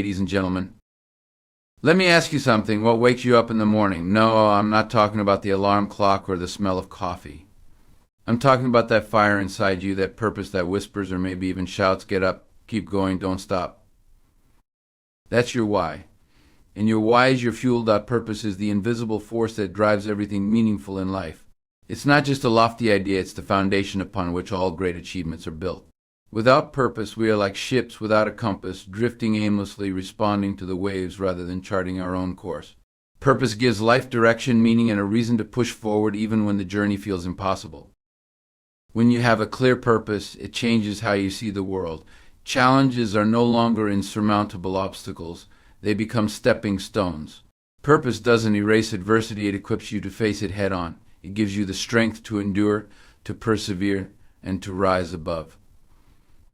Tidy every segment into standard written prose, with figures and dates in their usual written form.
ladies and gentlemen. Let me ask you something. What wakes you up in the morning? No, I'm not talking about the alarm clock or the smell of coffee. I'm talking about that fire inside you, that purpose that whispers or maybe even shouts, get up, keep going, don't stop. That's your why. And your why is your fuel. Purpose is the invisible force that drives everything meaningful in life. It's not just a lofty idea, it's the foundation upon which all great achievements are built. Without purpose, we are like ships without a compass, drifting aimlessly, responding to the waves rather than charting our own course. Purpose gives life direction, meaning, and a reason to push forward even when the journey feels impossible. When you have a clear purpose, it changes how you see the world. Challenges are no longer insurmountable obstacles. They become stepping stones. Purpose doesn't erase adversity, it equips you to face it head on. It gives you the strength to endure, to persevere, and to rise above.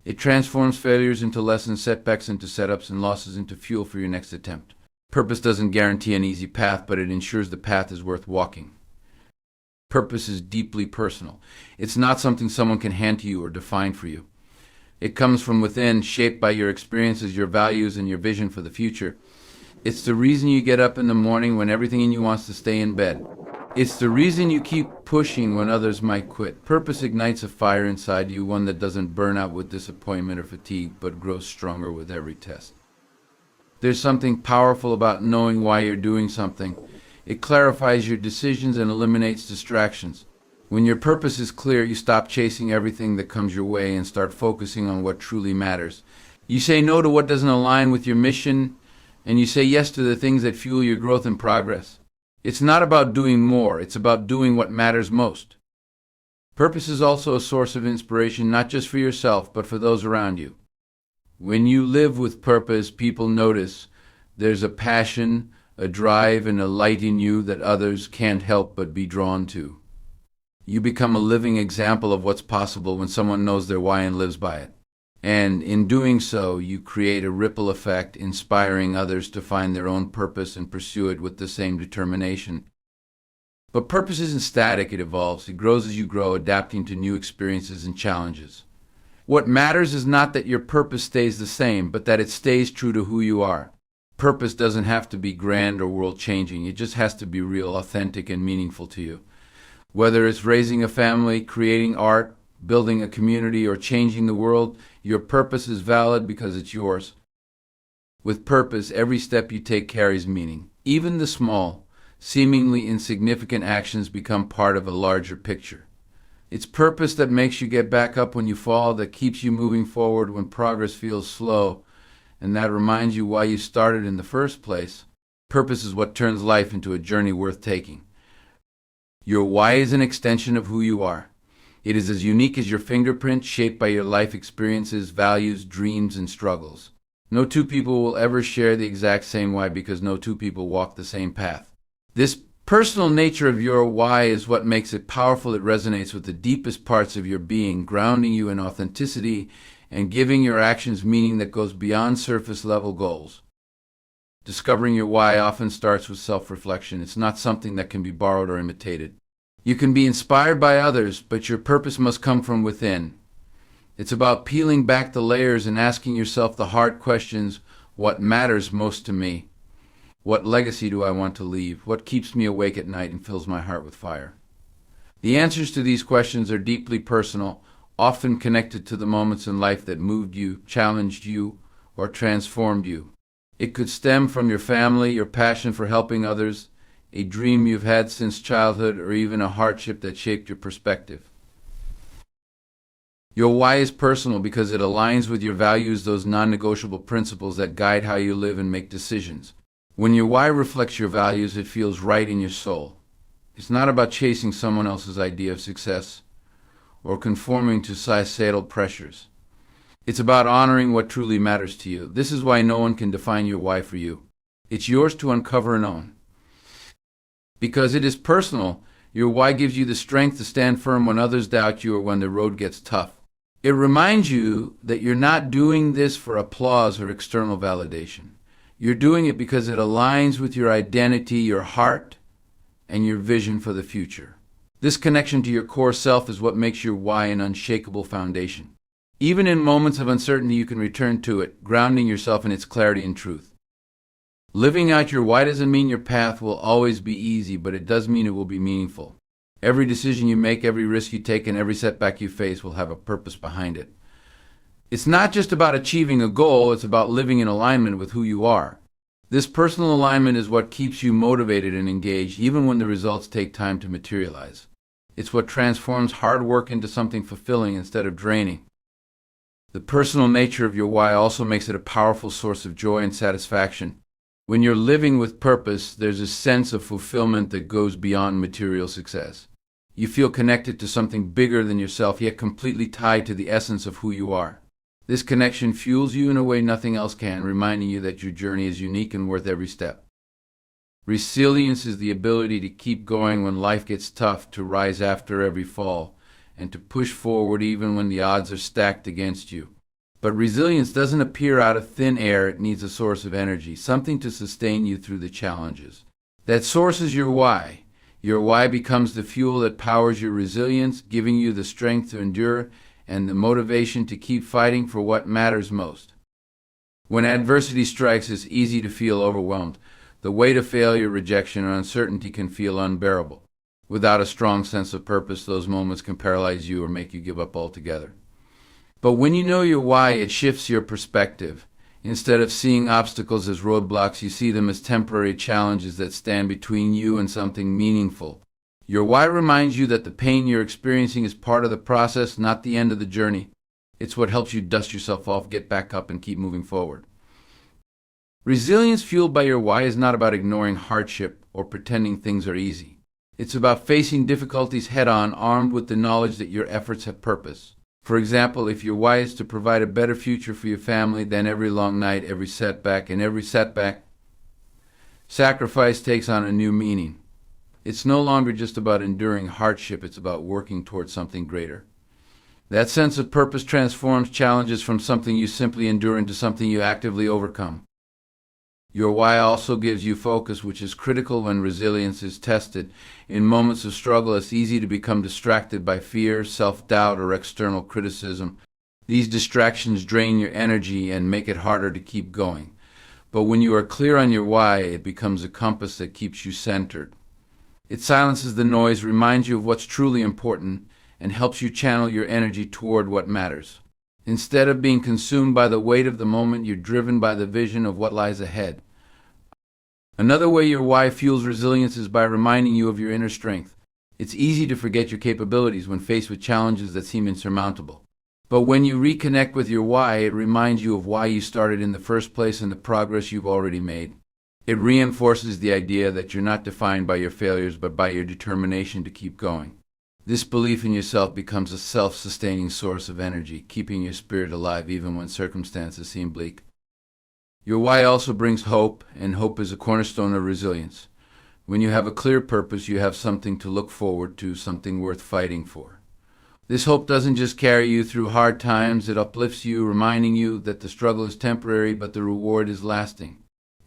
It transforms failures into lessons, setbacks into setups, and losses into fuel for your next attempt. Purpose doesn't guarantee an easy path, but it ensures the path is worth walking. Purpose is deeply personal. It's not something someone can hand to you or define for you. It comes from within, shaped by your experiences, your values, and your vision for the future. It's the reason you get up in the morning when everything in you wants to stay in bed. It's the reason you keep pushing when others might quit. Purpose ignites a fire inside you, one that doesn't burn out with disappointment or fatigue, but grows stronger with every test. There's something powerful about knowing why you're doing something. It clarifies your decisions and eliminates distractions. When your purpose is clear, you stop chasing everything that comes your way and start focusing on what truly matters. You say no to what doesn't align with your mission, and you say yes to the things that fuel your growth and progress. It's not about doing more, it's about doing what matters most. Purpose is also a source of inspiration, not just for yourself, but for those around you. When you live with purpose, people notice there's a passion, a drive, and a light in you that others can't help but be drawn to. You become a living example of what's possible when someone knows their why and lives by it. And in doing so, you create a ripple effect, inspiring others to find their own purpose and pursue it with the same determination. But purpose isn't static, it evolves. It grows as you grow, adapting to new experiences and challenges. What matters is not that your purpose stays the same, but that it stays true to who you are. Purpose doesn't have to be grand or world-changing. It just has to be real, authentic, and meaningful to you. Whether it's raising a family, creating art, building a community, or changing the world, your purpose is valid because it's yours. With purpose, every step you take carries meaning. Even the small, seemingly insignificant actions become part of a larger picture. It's purpose that makes you get back up when you fall, that keeps you moving forward when progress feels slow, and that reminds you why you started in the first place. Purpose is what turns life into a journey worth taking. Your why is an extension of who you are. It is as unique as your fingerprint, shaped by your life experiences, values, dreams, and struggles. No two people will ever share the exact same why because no two people walk the same path. This personal nature of your why is what makes it powerful. It resonates with the deepest parts of your being, grounding you in authenticity and giving your actions meaning that goes beyond surface-level goals. Discovering your why often starts with self-reflection. It's not something that can be borrowed or imitated. You can be inspired by others, but your purpose must come from within. It's about peeling back the layers and asking yourself the hard questions. What matters most to me? What legacy do I want to leave? What keeps me awake at night and fills my heart with fire? The answers to these questions are deeply personal, often connected to the moments in life that moved you, challenged you, or transformed you. It could stem from your family, your passion for helping others, a dream you've had since childhood, or even a hardship that shaped your perspective. Your why is personal because it aligns with your values, those non-negotiable principles that guide how you live and make decisions. When your why reflects your values, it feels right in your soul. It's not about chasing someone else's idea of success or conforming to societal pressures. It's about honoring what truly matters to you. This is why no one can define your why for you. It's yours to uncover and own. Because it is personal, your why gives you the strength to stand firm when others doubt you or when the road gets tough. It reminds you that you're not doing this for applause or external validation. You're doing it because it aligns with your identity, your heart, and your vision for the future. This connection to your core self is what makes your why an unshakable foundation. Even in moments of uncertainty, you can return to it, grounding yourself in its clarity and truth. Living out your why doesn't mean your path will always be easy, but it does mean it will be meaningful. Every decision you make, every risk you take, and every setback you face will have a purpose behind it. It's not just about achieving a goal, it's about living in alignment with who you are. This personal alignment is what keeps you motivated and engaged, even when the results take time to materialize. It's what transforms hard work into something fulfilling instead of draining. The personal nature of your why also makes it a powerful source of joy and satisfaction. When you're living with purpose, there's a sense of fulfillment that goes beyond material success. You feel connected to something bigger than yourself, yet completely tied to the essence of who you are. This connection fuels you in a way nothing else can, reminding you that your journey is unique and worth every step. Resilience is the ability to keep going when life gets tough, to rise after every fall, and to push forward even when the odds are stacked against you. But resilience doesn't appear out of thin air. It needs a source of energy, something to sustain you through the challenges. That source is your why. Your why becomes the fuel that powers your resilience, giving you the strength to endure and the motivation to keep fighting for what matters most. When adversity strikes, it's easy to feel overwhelmed. The weight of failure, rejection, or uncertainty can feel unbearable. Without a strong sense of purpose, those moments can paralyze you or make you give up altogether. But when you know your why, it shifts your perspective. Instead of seeing obstacles as roadblocks, you see them as temporary challenges that stand between you and something meaningful. Your why reminds you that the pain you're experiencing is part of the process, not the end of the journey. It's what helps you dust yourself off, get back up, and keep moving forward. Resilience fueled by your why is not about ignoring hardship or pretending things are easy. It's about facing difficulties head-on, armed with the knowledge that your efforts have purpose. For example, if your why is to provide a better future for your family, then every long night, every setback, sacrifice takes on a new meaning. It's no longer just about enduring hardship, it's about working towards something greater. That sense of purpose transforms challenges from something you simply endure into something you actively overcome. Your why also gives you focus, which is critical when resilience is tested. In moments of struggle, it's easy to become distracted by fear, self-doubt, or external criticism. These distractions drain your energy and make it harder to keep going. But when you are clear on your why, it becomes a compass that keeps you centered. It silences the noise, reminds you of what's truly important, and helps you channel your energy toward what matters. Instead of being consumed by the weight of the moment, you're driven by the vision of what lies ahead. Another way your why fuels resilience is by reminding you of your inner strength. It's easy to forget your capabilities when faced with challenges that seem insurmountable. But when you reconnect with your why, it reminds you of why you started in the first place and the progress you've already made. It reinforces the idea that you're not defined by your failures, but by your determination to keep going. This belief in yourself becomes a self-sustaining source of energy, keeping your spirit alive even when circumstances seem bleak. Your why also brings hope, and hope is a cornerstone of resilience. When you have a clear purpose, you have something to look forward to, something worth fighting for. This hope doesn't just carry you through hard times, it uplifts you, reminding you that the struggle is temporary, but the reward is lasting.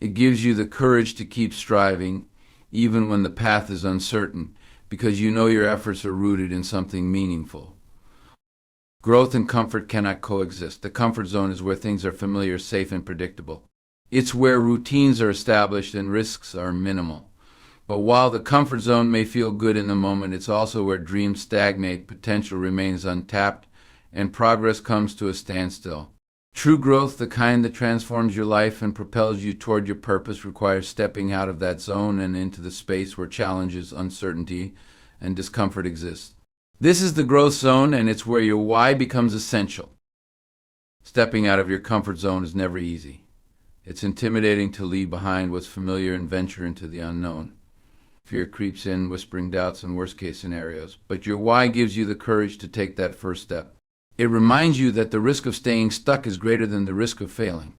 It gives you the courage to keep striving, even when the path is uncertain, because you know your efforts are rooted in something meaningful. Growth and comfort cannot coexist. The comfort zone is where things are familiar, safe, and predictable. It's where routines are established and risks are minimal. But while the comfort zone may feel good in the moment, it's also where dreams stagnate, potential remains untapped, and progress comes to a standstill. True growth, the kind that transforms your life and propels you toward your purpose, requires stepping out of that zone and into the space where challenges, uncertainty, and discomfort exist. This is the growth zone, and it's where your why becomes essential. Stepping out of your comfort zone is never easy. It's intimidating to leave behind what's familiar and venture into the unknown. Fear creeps in, whispering doubts and worst-case scenarios. But your why gives you the courage to take that first step. It reminds you that the risk of staying stuck is greater than the risk of failing.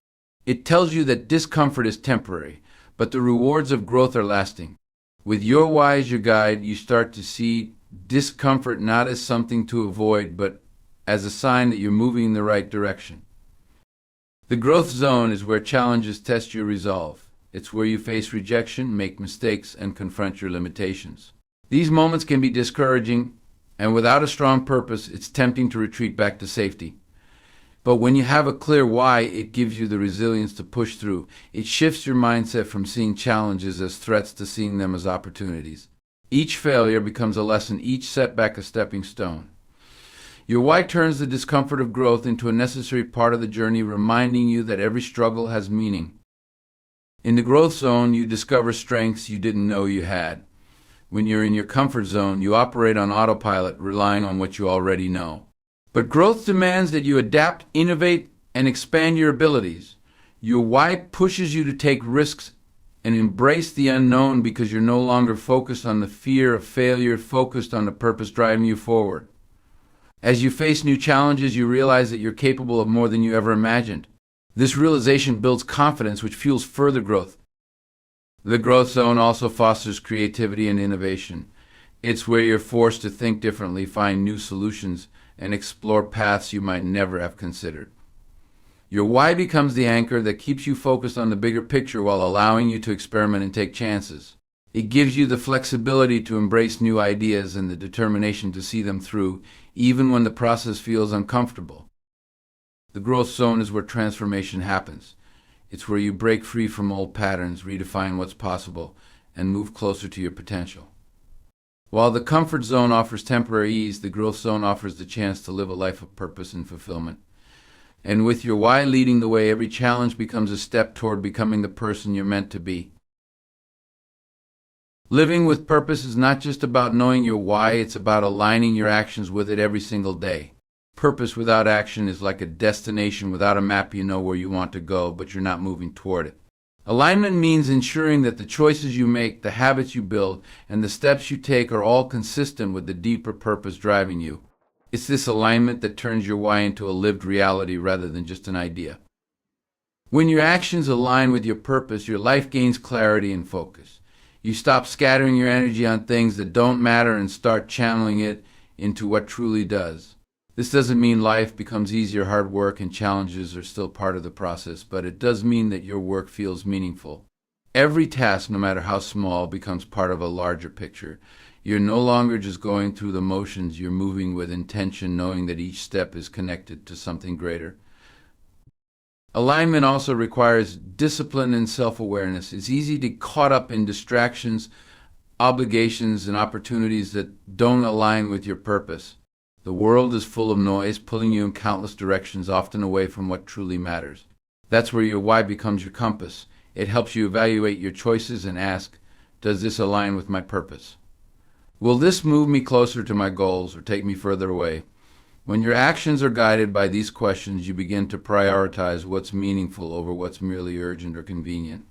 It tells you that discomfort is temporary, but the rewards of growth are lasting. With your why as your guide, you start to see discomfort not as something to avoid, but as a sign that you're moving in the right direction. The growth zone is where challenges test your resolve. It's where you face rejection, make mistakes, and confront your limitations. These moments can be discouraging, and without a strong purpose, it's tempting to retreat back to safety. But when you have a clear why, it gives you the resilience to push through. It shifts your mindset from seeing challenges as threats to seeing them as opportunities. Each failure becomes a lesson, each setback a stepping stone. Your why turns the discomfort of growth into a necessary part of the journey, reminding you that every struggle has meaning. In the growth zone, you discover strengths you didn't know you had. When you're in your comfort zone, you operate on autopilot, relying on what you already know. But growth demands that you adapt, innovate, and expand your abilities. Your why pushes you to take risks and embrace the unknown because you're no longer focused on the fear of failure, focused on the purpose driving you forward. As you face new challenges, you realize that you're capable of more than you ever imagined. This realization builds confidence, which fuels further growth. The growth zone also fosters creativity and innovation. It's where you're forced to think differently, find new solutions, and explore paths you might never have considered. Your why becomes the anchor that keeps you focused on the bigger picture while allowing you to experiment and take chances. It gives you the flexibility to embrace new ideas and the determination to see them through, even when the process feels uncomfortable. The growth zone is where transformation happens. It's where you break free from old patterns, redefine what's possible, and move closer to your potential. While the comfort zone offers temporary ease, the growth zone offers the chance to live a life of purpose and fulfillment. And with your why leading the way, every challenge becomes a step toward becoming the person you're meant to be. Living with purpose is not just about knowing your why, it's about aligning your actions with it every single day. Purpose without action is like a destination without a map. You know where you want to go, but you're not moving toward it. Alignment means ensuring that the choices you make, the habits you build, and the steps you take are all consistent with the deeper purpose driving you. It's this alignment that turns your why into a lived reality rather than just an idea. When your actions align with your purpose, your life gains clarity and focus. You stop scattering your energy on things that don't matter and start channeling it into what truly does. This doesn't mean life becomes easier. Hard work and challenges are still part of the process, but it does mean that your work feels meaningful. Every task, no matter how small, becomes part of a larger picture. You're no longer just going through the motions, you're moving with intention, knowing that each step is connected to something greater. Alignment also requires discipline and self-awareness. It's easy to get caught up in distractions, obligations, and opportunities that don't align with your purpose. The world is full of noise, pulling you in countless directions, often away from what truly matters. That's where your why becomes your compass. It helps you evaluate your choices and ask, does this align with my purpose? Will this move me closer to my goals or take me further away? When your actions are guided by these questions, you begin to prioritize what's meaningful over what's merely urgent or convenient.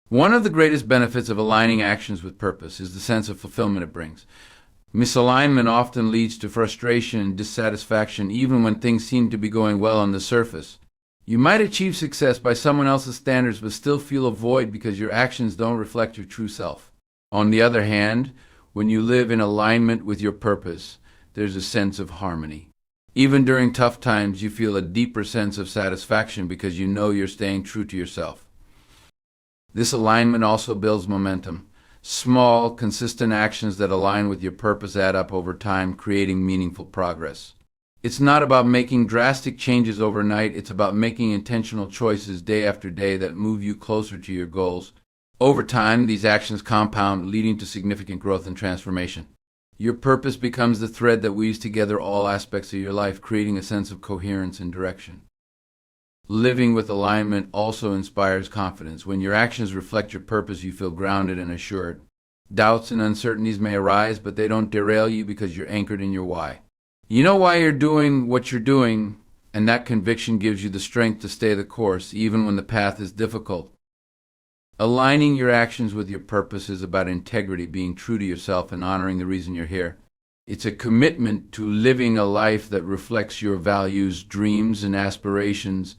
One of the greatest benefits of aligning actions with purpose is the sense of fulfillment it brings. Misalignment often leads to frustration and dissatisfaction, even when things seem to be going well on the surface. You might achieve success by someone else's standards but still feel a void because your actions don't reflect your true self. On the other hand, when you live in alignment with your purpose, there's a sense of harmony. Even during tough times, you feel a deeper sense of satisfaction because you know you're staying true to yourself. This alignment also builds momentum. Small, consistent actions that align with your purpose add up over time, creating meaningful progress. It's not about making drastic changes overnight, it's about making intentional choices day after day that move you closer to your goals. Over time, these actions compound, leading to significant growth and transformation. Your purpose becomes the thread that weaves together all aspects of your life, creating a sense of coherence and direction. Living with alignment also inspires confidence. When your actions reflect your purpose, you feel grounded and assured. Doubts and uncertainties may arise, but they don't derail you because you're anchored in your why. You know why you're doing what you're doing, and that conviction gives you the strength to stay the course, even when the path is difficult. Aligning your actions with your purpose is about integrity, being true to yourself and honoring the reason you're here. It's a commitment to living a life that reflects your values, dreams, and aspirations,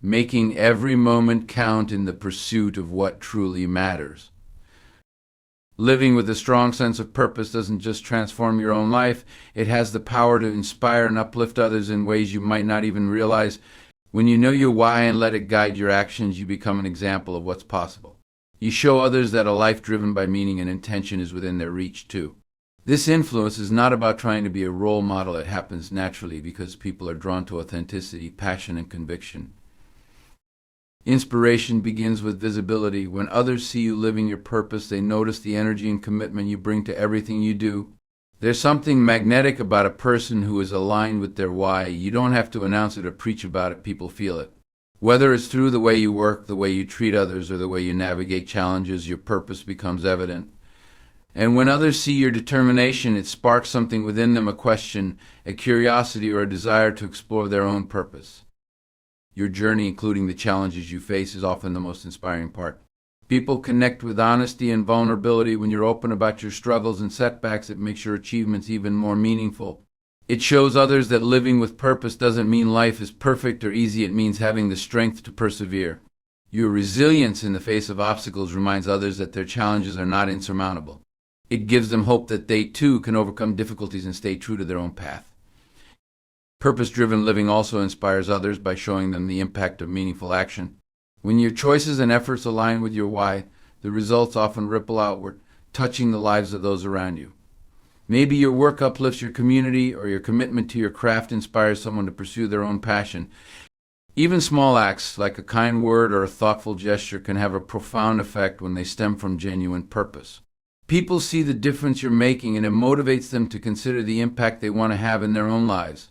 making every moment count in the pursuit of what truly matters. Living with a strong sense of purpose doesn't just transform your own life, it has the power to inspire and uplift others in ways you might not even realize. When you know your why and let it guide your actions, you become an example of what's possible. You show others that a life driven by meaning and intention is within their reach too. This influence is not about trying to be a role model. It happens naturally because people are drawn to authenticity, passion, and conviction. Inspiration begins with visibility. When others see you living your purpose, they notice the energy and commitment you bring to everything you do. There's something magnetic about a person who is aligned with their why. You don't have to announce it or preach about it, people feel it. Whether it's through the way you work, the way you treat others, or the way you navigate challenges, your purpose becomes evident. And when others see your determination, it sparks something within them, a question, a curiosity, or a desire to explore their own purpose. Your journey, including the challenges you face, is often the most inspiring part. People connect with honesty and vulnerability. When you're open about your struggles and setbacks, it makes your achievements even more meaningful. It shows others that living with purpose doesn't mean life is perfect or easy. It means having the strength to persevere. Your resilience in the face of obstacles reminds others that their challenges are not insurmountable. It gives them hope that they too can overcome difficulties and stay true to their own path. Purpose-driven living also inspires others by showing them the impact of meaningful action. When your choices and efforts align with your why, the results often ripple outward, touching the lives of those around you. Maybe your work uplifts your community, or your commitment to your craft inspires someone to pursue their own passion. Even small acts, like a kind word or a thoughtful gesture, can have a profound effect when they stem from genuine purpose. People see the difference you're making, and it motivates them to consider the impact they want to have in their own lives.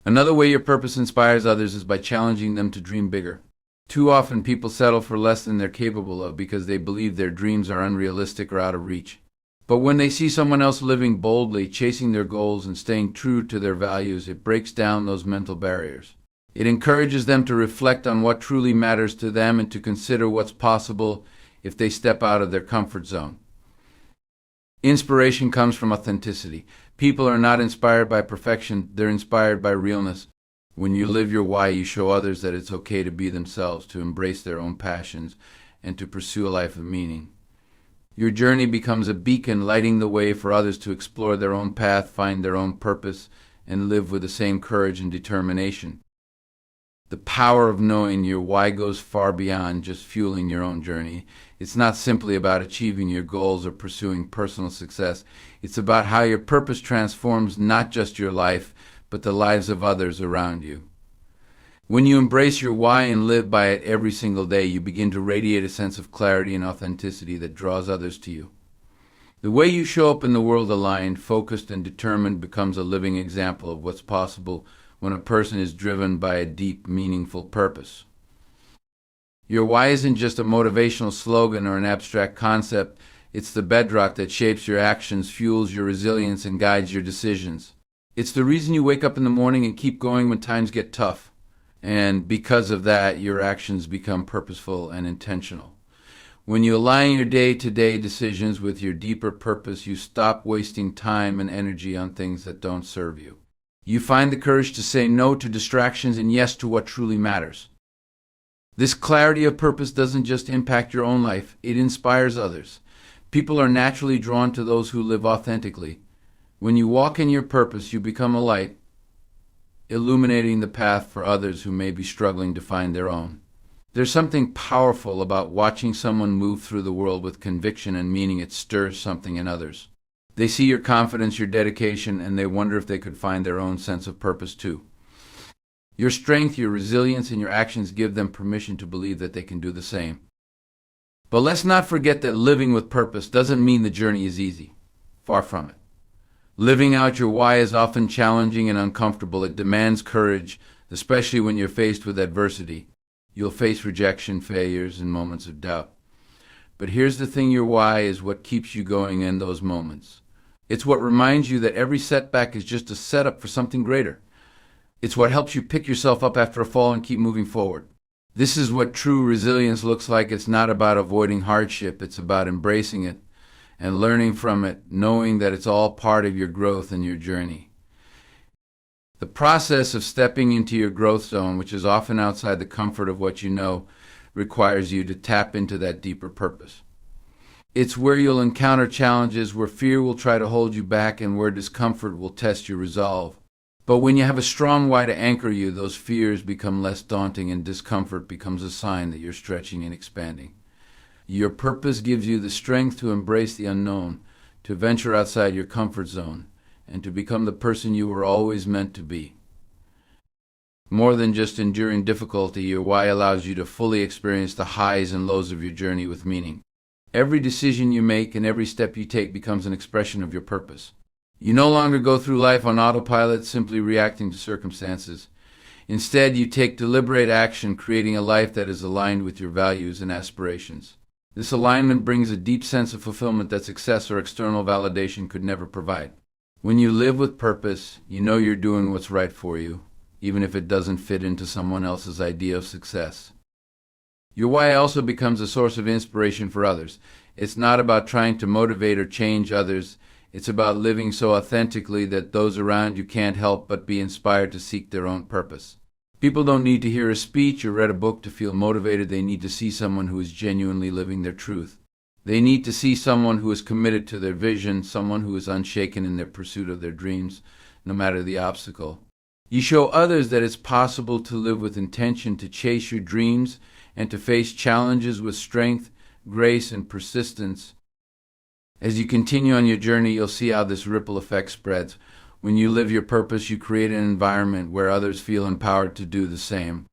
Another way your purpose inspires others is by challenging them to dream bigger. Too often people settle for less than they're capable of because they believe their dreams are unrealistic or out of reach. But when they see someone else living boldly, chasing their goals, and staying true to their values, it breaks down those mental barriers. It encourages them to reflect on what truly matters to them and to consider what's possible if they step out of their comfort zone. Inspiration comes from authenticity. People are not inspired by perfection, they're inspired by realness. When you live your why, you show others that it's okay to be themselves, to embrace their own passions, and to pursue a life of meaning. Your journey becomes a beacon lighting the way for others to explore their own path, find their own purpose, and live with the same courage and determination. The power of knowing your why goes far beyond just fueling your own journey. It's not simply about achieving your goals or pursuing personal success. It's about how your purpose transforms not just your life, but the lives of others around you. When you embrace your why and live by it every single day, you begin to radiate a sense of clarity and authenticity that draws others to you. The way you show up in the world, aligned, focused, and determined, becomes a living example of what's possible when a person is driven by a deep, meaningful purpose. Your why isn't just a motivational slogan or an abstract concept. It's the bedrock that shapes your actions, fuels your resilience, and guides your decisions. It's the reason you wake up in the morning and keep going when times get tough. And because of that, your actions become purposeful and intentional. When you align your day-to-day decisions with your deeper purpose, you stop wasting time and energy on things that don't serve you. You find the courage to say no to distractions and yes to what truly matters. This clarity of purpose doesn't just impact your own life, it inspires others. People are naturally drawn to those who live authentically. When you walk in your purpose, you become a light, illuminating the path for others who may be struggling to find their own. There's something powerful about watching someone move through the world with conviction and meaning. It stirs something in others. They see your confidence, your dedication, and they wonder if they could find their own sense of purpose too. Your strength, your resilience, and your actions give them permission to believe that they can do the same. But let's not forget that living with purpose doesn't mean the journey is easy. Far from it. Living out your why is often challenging and uncomfortable. It demands courage, especially when you're faced with adversity. You'll face rejection, failures, and moments of doubt. But here's the thing, your why is what keeps you going in those moments. It's what reminds you that every setback is just a setup for something greater. It's what helps you pick yourself up after a fall and keep moving forward. This is what true resilience looks like. It's not about avoiding hardship. It's about embracing it and learning from it, knowing that it's all part of your growth and your journey. The process of stepping into your growth zone, which is often outside the comfort of what you know, requires you to tap into that deeper purpose. It's where you'll encounter challenges, where fear will try to hold you back, and where discomfort will test your resolve. But when you have a strong why to anchor you, those fears become less daunting and discomfort becomes a sign that you're stretching and expanding. Your purpose gives you the strength to embrace the unknown, to venture outside your comfort zone, and to become the person you were always meant to be. More than just enduring difficulty, your why allows you to fully experience the highs and lows of your journey with meaning. Every decision you make and every step you take becomes an expression of your purpose. You no longer go through life on autopilot, simply reacting to circumstances. Instead, you take deliberate action, creating a life that is aligned with your values and aspirations. This alignment brings a deep sense of fulfillment that success or external validation could never provide. When you live with purpose, you know you're doing what's right for you, even if it doesn't fit into someone else's idea of success. Your why also becomes a source of inspiration for others. It's not about trying to motivate or change others. It's about living so authentically that those around you can't help but be inspired to seek their own purpose. People don't need to hear a speech or read a book to feel motivated. They need to see someone who is genuinely living their truth. They need to see someone who is committed to their vision, someone who is unshaken in their pursuit of their dreams, no matter the obstacle. You show others that it's possible to live with intention, to chase your dreams, and to face challenges with strength, grace, and persistence. As you continue on your journey, you'll see how this ripple effect spreads. When you live your purpose, you create an environment where others feel empowered to do the same.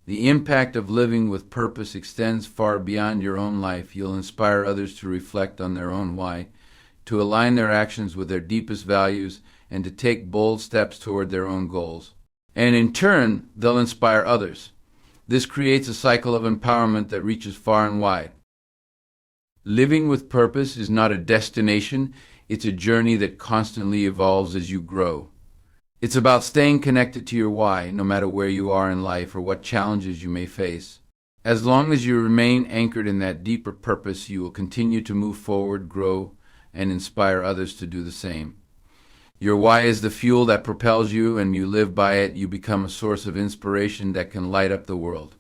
The impact of living with purpose extends far beyond your own life. You'll inspire others to reflect on their own why, to align their actions with their deepest values, and to take bold steps toward their own goals. And in turn, they'll inspire others. This creates a cycle of empowerment that reaches far and wide. Living with purpose is not a destination, it's a journey that constantly evolves as you grow. It's about staying connected to your why, no matter where you are in life or what challenges you may face. As long as you remain anchored in that deeper purpose, you will continue to move forward, grow, and inspire others to do the same. Your why is the fuel that propels you, and you live by it. You become a source of inspiration that can light up the world.